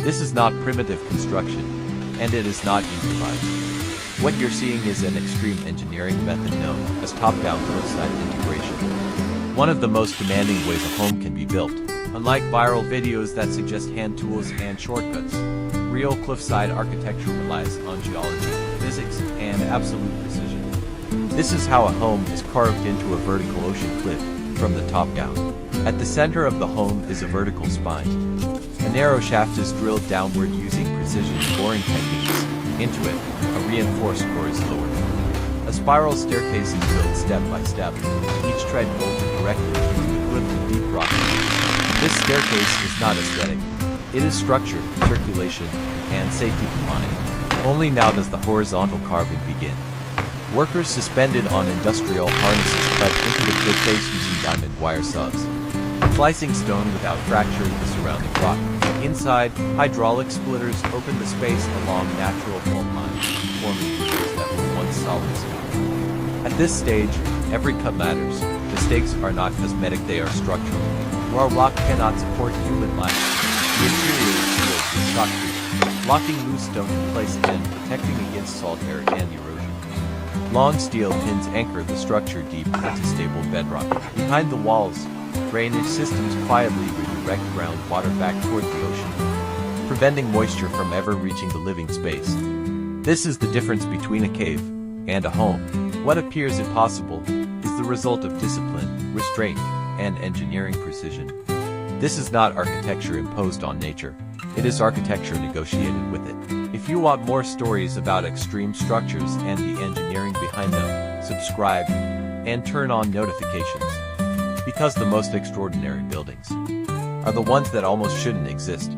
This is not primitive construction, and it is not improvised. What you're seeing is an extreme engineering method known as top-down cliffside integration. One of the most demanding ways a home can be built. Unlike viral videos that suggest hand tools and shortcuts, real cliffside architecture relies on geology, physics, and absolute precision. This is how a home is carved into a vertical ocean cliff from the top down. At the center of the home is a vertical spine. A narrow shaft is drilled downward using precision boring techniques. Into it, a reinforced core is lowered. A spiral staircase is built step by step, each tread bolted directly into the cliff of deep rock. This staircase is not aesthetic. It is structure, circulation, and safety combined. Only now does the horizontal carving begin. Workers suspended on industrial harnesses cut into the cliff face using diamond wire subs, slicing stone without fracturing the surrounding rock. Inside, hydraulic splitters open the space along natural fault lines, forming bridges that were once solid stone. At this stage, every cut matters. Mistakes are not cosmetic, they are structural. While rock cannot support human life, the interior is sealed with shotcrete, locking loose stone in place and protecting against salt air and erosion. Long steel pins anchor the structure deep into stable bedrock. Behind the walls, drainage systems quietly redirect groundwater back toward the ocean, preventing moisture from ever reaching the living space. This is the difference between a cave and a home. What appears impossible is the result of discipline, restraint, and engineering precision. This is not architecture imposed on nature. It is architecture negotiated with it. If you want more stories about extreme structures and the engineering behind them, subscribe and turn on notifications. Because the most extraordinary buildings are the ones that almost shouldn't exist.